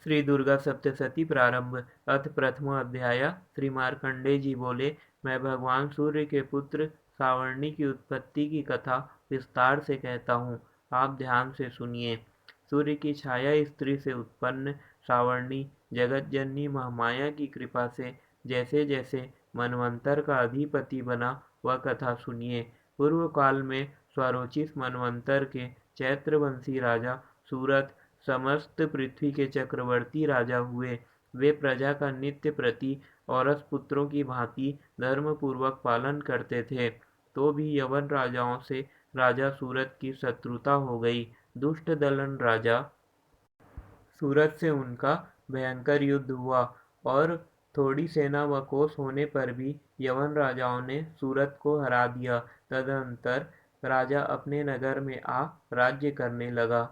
श्री दुर्गा सप्तशती प्रारंभ। अथ प्रथम अध्याय। श्री मार्कंडेय जी बोले, मैं भगवान सूर्य के पुत्र सावर्णी की उत्पत्ति की कथा विस्तार से कहता हूँ, आप ध्यान से सुनिए। सूर्य की छाया स्त्री से उत्पन्न सावर्णी जगत जननी महामाया की कृपा से जैसे जैसे मनवंतर का अधिपति बना, वह कथा सुनिए। पूर्व काल में स्वरोचिष मनवंतर के चैत्रवंशी राजा सूरत समस्त पृथ्वी के चक्रवर्ती राजा हुए। वे प्रजा का नित्य प्रति औरस पुत्रों की भांति धर्म पूर्वक पालन करते थे। तो भी यवन राजाओं से राजा सूरत की शत्रुता हो गई। दुष्ट दलन राजा सूरत से उनका भयंकर युद्ध हुआ और थोड़ी सेना व कोस होने पर भी यवन राजाओं ने सूरत को हरा दिया। तदनंतर राजा अपने नगर में आ राज्य करने लगा।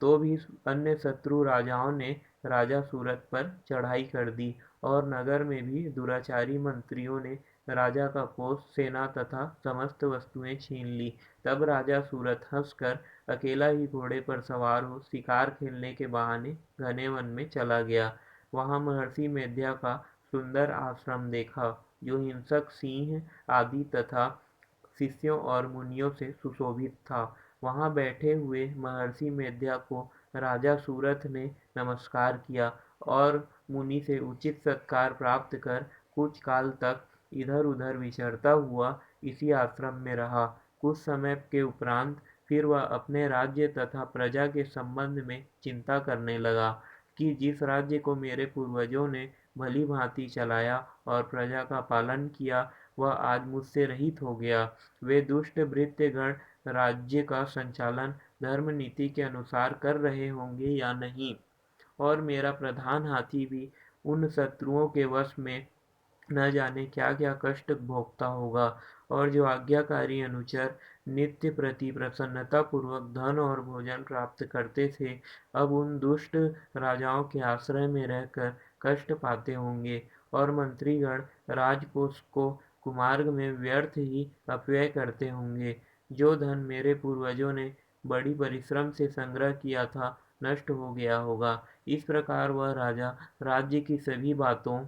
तो भी अन्य शत्रु राजाओं ने राजा सूरत पर चढ़ाई कर दी और नगर में भी दुराचारी मंत्रियों ने राजा का कोष, सेना तथा समस्त वस्तुएं छीन ली। तब राजा सूरत हंसकर अकेला ही घोड़े पर सवार हो शिकार खेलने के बहाने घने वन में चला गया। वहां महर्षि मेध्या का सुंदर आश्रम देखा, जो हिंसक सिंह आदि तथा शिष्यों और मुनियों से सुशोभित था। वहां बैठे हुए महर्षि मेध्या को राजा सूरत ने नमस्कार किया और मुनि से उचित सत्कार प्राप्त कर कुछ काल तक इधर-उधर विचरता हुआ इसी आश्रम में रहा। कुछ समय के उपरांत फिर वह अपने राज्य तथा प्रजा के संबंध में चिंता करने लगा कि जिस राज्य को मेरे पूर्वजों ने भली भांति चलाया और प्रजा का पालन किया, वह आज मुझसे रहित हो गया। वे दुष्ट भृत्यगण राज्य का संचालन धर्म नीति के अनुसार कर रहे होंगे या नहीं, और मेरा प्रधान हाथी भी उन शत्रुओं के वश में न जाने क्या क्या कष्ट भोगता होगा। और जो आज्ञाकारी अनुचर नित्य प्रति प्रसन्नता पूर्वक धन और भोजन प्राप्त करते थे, अब उन दुष्ट राजाओं के आश्रय में रहकर कष्ट पाते होंगे। और मंत्रीगण राजकोष को कुमार्ग में व्यर्थ ही अपव्यय करते होंगे। जो धन मेरे पूर्वजों ने बड़ी परिश्रम से संग्रह किया था, नष्ट हो गया होगा। इस प्रकार वह राजा राज्य की सभी बातों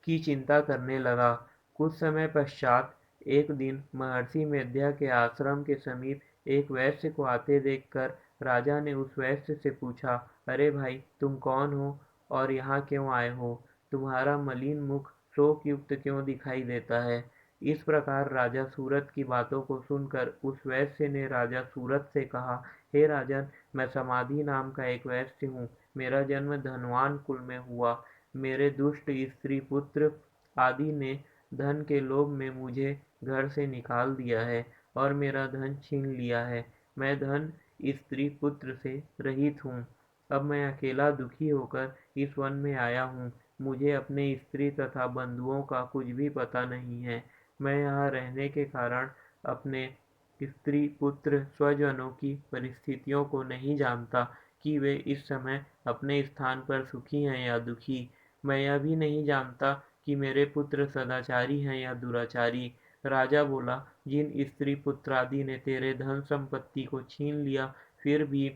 की चिंता करने लगा। कुछ समय पश्चात एक दिन महर्षि मेध्या के आश्रम के समीप एक वैश्य को आते देखकर राजा ने उस वैश्य से पूछा, अरे भाई, तुम कौन हो और यहाँ क्यों आए हो? तुम्हारा मलिन मुख शोक युक्त क्यों दिखाई देता है? इस प्रकार राजा सूरत की बातों को सुनकर उस वैश्य ने राजा सूरत से कहा, हे राजन, मैं समाधि नाम का एक वैश्य हूँ। मेरा जन्म धनवान कुल में हुआ। मेरे दुष्ट स्त्री पुत्र आदि ने धन के लोभ में मुझे घर से निकाल दिया है और मेरा धन छीन लिया है। मैं धन स्त्री पुत्र से रहित हूँ। अब मैं अकेला दुखी होकर इस वन में आया हूँ। मुझे अपने स्त्री तथा बंधुओं का कुछ भी पता नहीं है। मैं यहाँ रहने के कारण अपने स्त्री पुत्र स्वजनों की परिस्थितियों को नहीं जानता कि वे इस समय अपने स्थान पर सुखी हैं या दुखी। मैं यह भी नहीं जानता कि मेरे पुत्र सदाचारी हैं या दुराचारी। राजा बोला, जिन स्त्री पुत्रादि ने तेरे धन संपत्ति को छीन लिया, फिर भी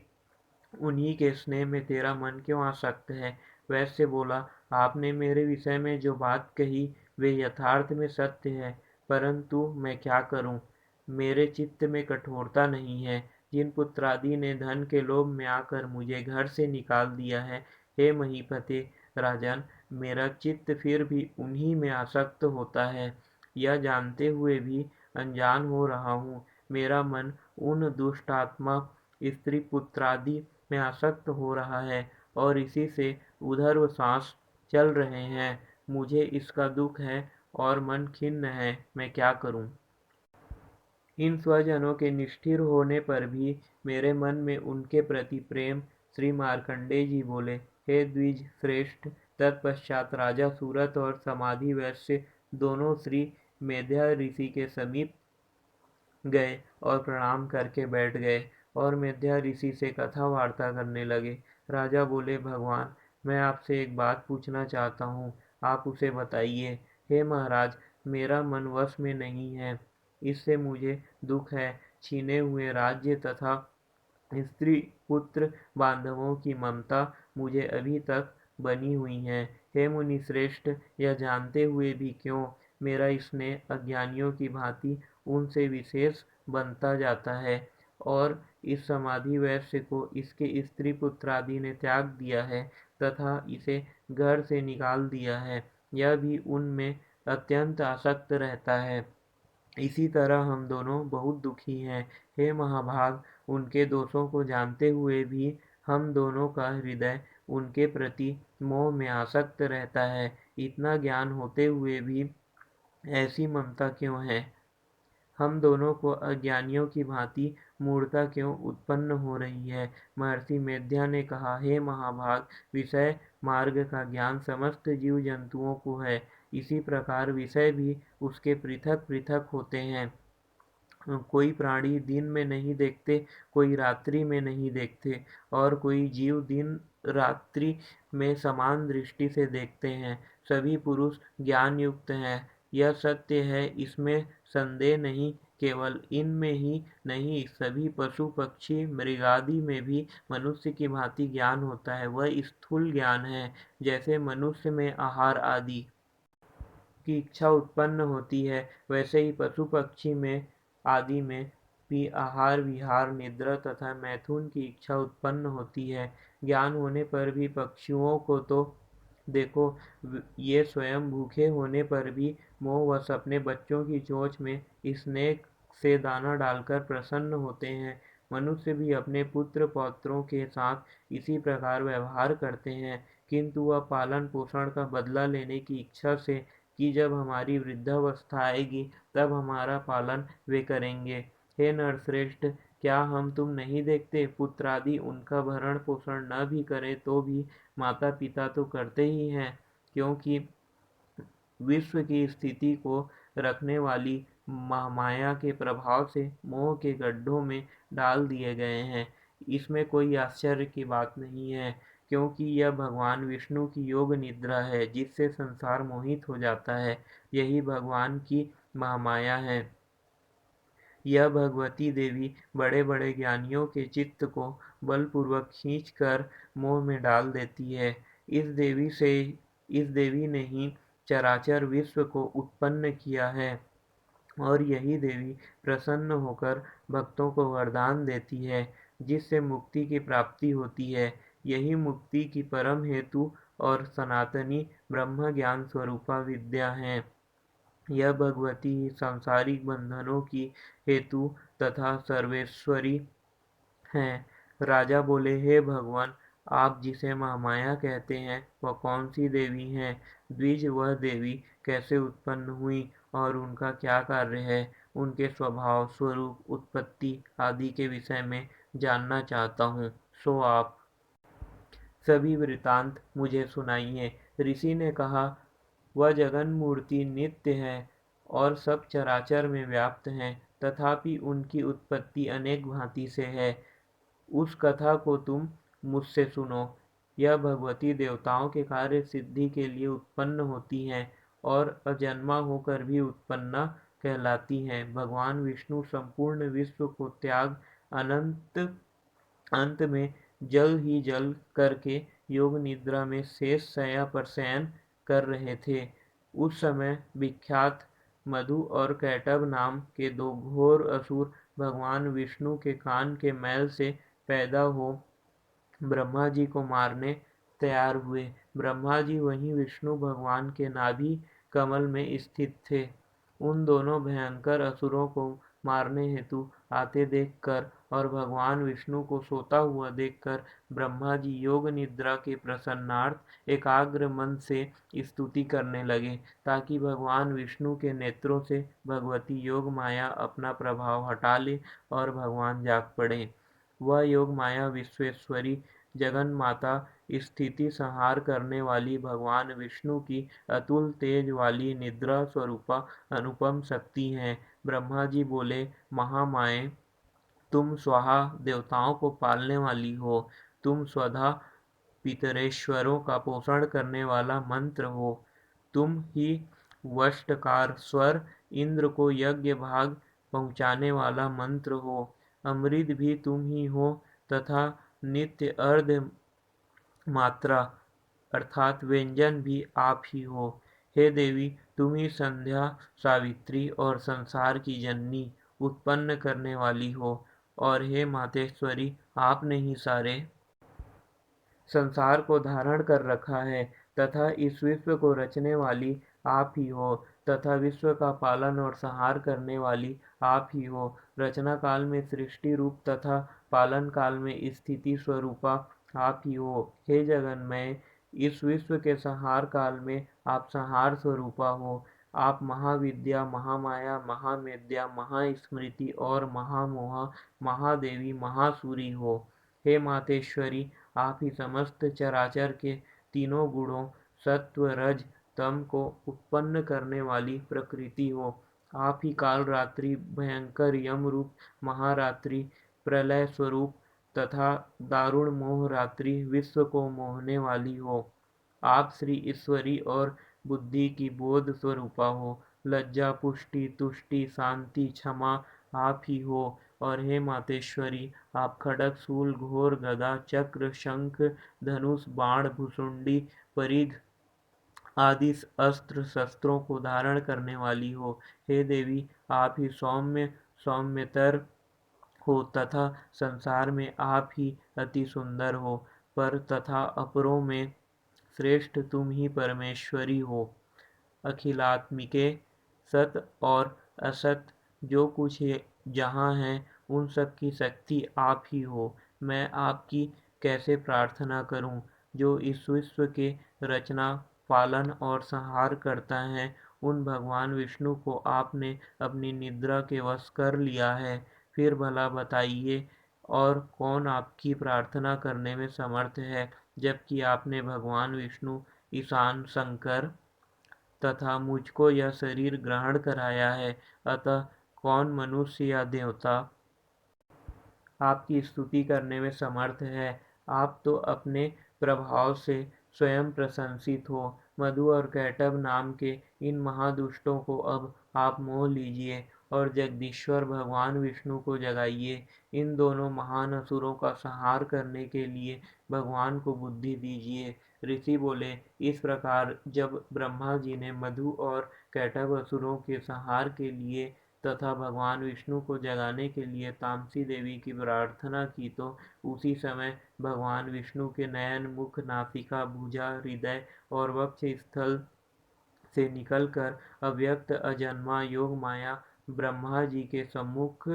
उन्हीं के स्नेह में तेरा मन क्यों आसक्त है? वैश्य बोला, आपने मेरे विषय में जो बात कही वे यथार्थ में सत्य है, परंतु मैं क्या करूं? मेरे चित्त में कठोरता नहीं है। जिन पुत्रादि ने धन के लोभ में आकर मुझे घर से निकाल दिया है, हे महीपते राजन, मेरा चित्त फिर भी उन्हीं में आसक्त होता है। यह जानते हुए भी अनजान हो रहा हूँ। मेरा मन उन दुष्टात्मा स्त्री पुत्रादि में आसक्त हो रहा है और इसी से उधर व सांस चल रहे हैं। मुझे इसका दुख है और मन खिन्न है। मैं क्या करूं? इन स्वजनों के निष्ठुर होने पर भी मेरे मन में उनके प्रति प्रेम। श्री मार्कंडेय जी बोले, हे द्विज श्रेष्ठ। तत्पश्चात राजा सूरत और समाधि वैश्य दोनों श्री मेध्या ऋषि के समीप गए और प्रणाम करके बैठ गए और मेध्या ऋषि से कथा वार्ता करने लगे। राजा बोले, भगवान, मैं आपसे एक बात पूछना चाहता हूँ, आप उसे बताइए। हे महाराज, मेरा मन वश में नहीं है। इससे मुझे दुख है। छीने हुए राज्य तथा स्त्री पुत्र बांधवों की ममता मुझे अभी तक बनी हुई हैं। हे मुनिश्रेष्ठ, यह जानते हुए भी क्यों मेरा स्नेह अज्ञानियों की भांति उनसे विशेष बनता जाता है, और इस समाधि वैश्य को इसके स्त्री पुत्रादि ने त्याग दिया है तथा इसे घर से निकाल दिया है, यह भी उनमें अत्यंत आसक्त रहता है। इसी तरह हम दोनों बहुत दुखी हैं। हे महाभाग, उनके दोषों को जानते हुए भी हम दोनों का हृदय उनके प्रति मोह में आसक्त रहता है। इतना ज्ञान होते हुए भी ऐसी ममता क्यों है? हम दोनों को अज्ञानियों की भांति मूढ़ता क्यों उत्पन्न हो रही है? महर्षि मेध्या ने कहा, हे महाभाग, विषय मार्ग का ज्ञान समस्त जीव जंतुओं को है। इसी प्रकार विषय भी उसके पृथक पृथक होते हैं। कोई प्राणी दिन में नहीं देखते, कोई रात्रि में नहीं देखते, और कोई जीव दिन रात्रि में समान दृष्टि से देखते हैं। सभी पुरुष ज्ञान युक्त हैं, यह सत्य है, इसमें संदेह नहीं। केवल इनमें ही नहीं, सभी पशु पक्षी मृगादि में भी मनुष्य की भांति ज्ञान होता है। वह स्थूल ज्ञान है, जैसे मनुष्य में आहार आदि की इच्छा उत्पन्न होती है, वैसे ही पशु पक्षी में आदि में भी आहार विहार निद्रा तथा मैथुन की इच्छा उत्पन्न होती है। ज्ञान होने पर भी पक्षियों को तो देखो, ये स्वयं भूखे होने पर भी मोहवश अपने बच्चों की चोंच में स्नेह से दाना डालकर प्रसन्न होते हैं। मनुष्य भी अपने पुत्र पौत्रों के साथ इसी प्रकार व्यवहार करते हैं, किंतु वह पालन पोषण का बदला लेने की इच्छा से कि जब हमारी वृद्धावस्था आएगी तब हमारा पालन वे करेंगे। हे नरश्रेष्ठ, क्या हम तुम नहीं देखते, पुत्रादि उनका भरण पोषण न भी करे तो भी माता पिता तो करते ही हैं, क्योंकि विश्व की स्थिति को रखने वाली महामाया के प्रभाव से मोह के गड्ढों में डाल दिए गए हैं। इसमें कोई आश्चर्य की बात नहीं है, क्योंकि यह भगवान विष्णु की योग निद्रा है, जिससे संसार मोहित हो जाता है। यही भगवान की महामाया है। यह भगवती देवी बड़े बड़े ज्ञानियों के चित्त को बलपूर्वक खींच कर मोह में डाल देती है। इस देवी ने ही चराचर विश्व को उत्पन्न किया है, और यही देवी प्रसन्न होकर भक्तों को वरदान देती है, जिससे मुक्ति की प्राप्ति होती है। यही मुक्ति की परम हेतु और सनातनी ब्रह्म ज्ञान स्वरूपा विद्या है। यह भगवती ही सांसारिक बंधनों की हेतु तथा सर्वेश्वरी हैं। राजा बोले, हे भगवान, आप जिसे महामाया कहते हैं वह कौन सी देवी हैं? द्विज, वह देवी कैसे उत्पन्न हुई और उनका क्या कार्य है? उनके स्वभाव, स्वरूप, उत्पत्ति आदि के विषय में जानना चाहता हूँ, सो आप सभी वृतांत मुझे सुनाइए। ऋषि ने कहा, वह जगन मूर्ति नित्य है और सब चराचर में व्याप्त हैं, तथापि उनकी उत्पत्ति अनेक भांति से है। उस कथा को तुम मुझसे सुनो। यह भगवती देवताओं के कार्य सिद्धि के लिए उत्पन्न होती हैं और अजन्मा होकर भी उत्पन्ना कहलाती हैं। भगवान विष्णु संपूर्ण विश्व को त्याग अनंत अंत में जल ही जल करके योग निद्रा में शेष शय्या पर शयन कर रहे थे। उस समय विख्यात मधु और कैटभ नाम के दो घोर असुर भगवान विष्णु के कान के मैल से पैदा हो ब्रह्मा जी को मारने तैयार हुए। ब्रह्मा जी वहीं विष्णु भगवान के नाभि कमल में स्थित थे। उन दोनों भयंकर असुरों को मारने हेतु आते देखकर और भगवान विष्णु को सोता हुआ देखकर ब्रह्मा जी योग निद्रा के प्रसन्नार्थ एकाग्र मन से स्तुति करने लगे, ताकि भगवान विष्णु के नेत्रों से भगवती योग माया अपना प्रभाव हटा ले और भगवान जाग पड़े। वह योग माया विश्वेश्वरी जगन माता स्थिति संहार करने वाली भगवान विष्णु की अतुल तेज वाली निद्रा स्वरूपा अनुपम शक्ति है। ब्रह्मा जी बोले, महामाये, तुम स्वाहा देवताओं को पालने वाली हो, तुम स्वधा पितरेश्वरों का पोषण करने वाला मंत्र हो, तुम ही वष्टकार स्वर इंद्र को यज्ञ भाग पहुँचाने वाला मंत्र हो, अमृत भी तुम ही हो तथा नित्य अर्ध मात्रा अर्थात व्यंजन भी आप ही हो। हे देवी, तुम ही संध्या, सावित्री और संसार की जननी, उत्पन्न करने वाली हो। और हे मातेश्वरी, आपने ही सारे संसार को धारण कर रखा है तथा इस विश्व को रचने वाली आप ही हो तथा विश्व का पालन और संहार करने वाली आप ही हो। रचना काल में सृष्टि रूप तथा पालन काल में स्थिति स्वरूपा आप ही हो। हे जगन्मय, इस विश्व के संहार काल में आप संहार स्वरूपा हो। आप महाविद्या, महामाया, महामेद्या, महास्मृति और महामोहा, महादेवी, महासूरी हो। हे मातेश्वरी, आप ही समस्त चराचर के तीनों गुणों सत्व, रज, तम को उत्पन्न करने वाली प्रकृति हो। आप ही काल रात्रि, भयंकर यम रूप महारात्रि, प्रलय स्वरूप तथा दारुण मोह रात्रि, विश्व को मोहने वाली हो। आप श्री ईश्वरी और बुद्धि की बोध स्वरूपा हो। लज्जा, पुष्टि, तुष्टि, शांति, क्षमा आप ही हो। और हे मातेश्वरी, आप खड्ग, शूल, घोर, गदा, चक्र, शंख, धनुष, बाण, भुसुंडी, परिघ आदि अस्त्र शस्त्रों को धारण करने वाली हो। हे देवी, आप ही सौम्य, सौम्यतर हो तथा संसार में आप ही अति सुंदर हो। पर तथा अपरों में श्रेष्ठ तुम ही परमेश्वरी हो। अखिलात्मिके, सत और असत जो कुछ जहाँ है उन सब की शक्ति आप ही हो। मैं आपकी कैसे प्रार्थना करूं, जो इस विश्व के रचना, पालन और संहार करता है। उन भगवान विष्णु को आपने अपनी निद्रा के वश कर लिया है। फिर भला बताइए, और कौन आपकी प्रार्थना करने में समर्थ है, जबकि आपने भगवान विष्णु, ईशान शंकर तथा मुझको यह शरीर ग्रहण कराया है। अतः कौन मनुष्य या देवता आपकी स्तुति करने में समर्थ है। आप तो अपने प्रभाव से स्वयं प्रशंसित हो। मधु और कैटभ नाम के इन महादुष्टों को अब आप मोह लीजिए और जगदीश्वर भगवान विष्णु को जगाइए। इन दोनों महान असुरों का संहार करने के लिए भगवान को बुद्धि दीजिए। ऋषि बोले, इस प्रकार जब ब्रह्मा जी ने मधु और कैटभ असुरों के संहार के लिए तथा भगवान विष्णु को जगाने के लिए तामसी देवी की प्रार्थना की, तो उसी समय भगवान विष्णु के नयन, मुख, नासिका, भुजा, हृदय और वक्ष स्थल से निकलकर अव्यक्त अजन्मा योग माया ब्रह्मा जी के सम्मुख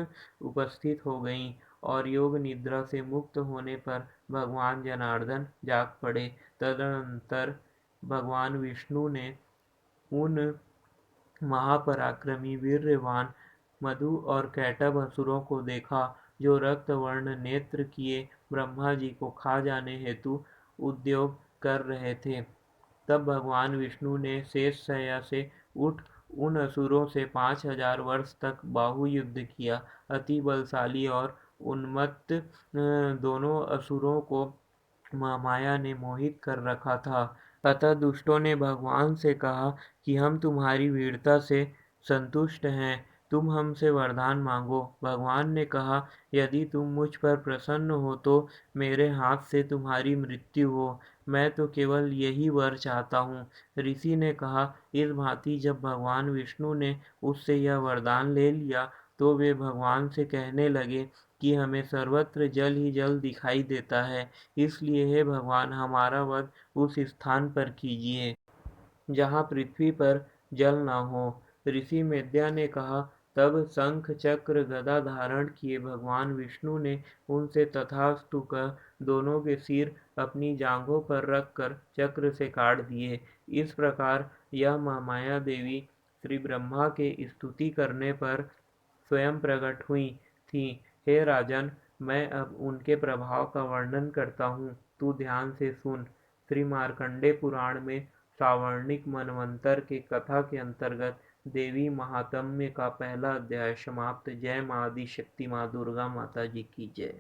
उपस्थित हो गईं और योग निद्रा से मुक्त होने पर भगवान जनार्दन जाग पड़े। तदनंतर भगवान विष्णु ने उन महापराक्रमी, वीर्यवान मधु और कैटभ असुरों को देखा, जो रक्त वर्ण नेत्र किए ब्रह्मा जी को खा जाने हेतु उद्योग कर रहे थे। तब भगवान विष्णु ने शेषशय्या से उठ उन असुरों से 5000 वर्ष तक बाहु युद्ध किया। अति बलशाली और उन्मत्त दोनों असुरों को माया ने मोहित कर रखा था। अतः दुष्टों ने भगवान से कहा कि हम तुम्हारी वीरता से संतुष्ट हैं, तुम हमसे वरदान मांगो। भगवान ने कहा, यदि तुम मुझ पर प्रसन्न हो तो मेरे हाथ से तुम्हारी मृत्यु हो। मैं तो केवल यही वर चाहता हूँ। ऋषि ने कहा, इस भांति जब भगवान विष्णु ने उससे यह वरदान ले लिया, तो वे भगवान से कहने लगे कि हमें सर्वत्र जल ही जल दिखाई देता है, इसलिए हे भगवान, हमारा वध उस स्थान पर कीजिए जहाँ पृथ्वी पर जल न हो। ऋषि मेद्या ने कहा, तब शंख, चक्र, गदा धारण किए भगवान विष्णु ने उनसे तथास्तु कह दोनों के सिर अपनी जांघों पर रखकर चक्र से काट दिए। इस प्रकार यह महामाया देवी श्री ब्रह्मा के स्तुति करने पर स्वयं प्रकट हुई थी। हे राजन, मैं अब उनके प्रभाव का वर्णन करता हूँ, तू ध्यान से सुन। श्री मार्कंडे पुराण में सावर्णिक मनवंतर के कथा के अंतर्गत देवी महात्म्य का पहला अध्याय समाप्त। जय माँ आदि शक्ति, माँ दुर्गा माता जी की जय।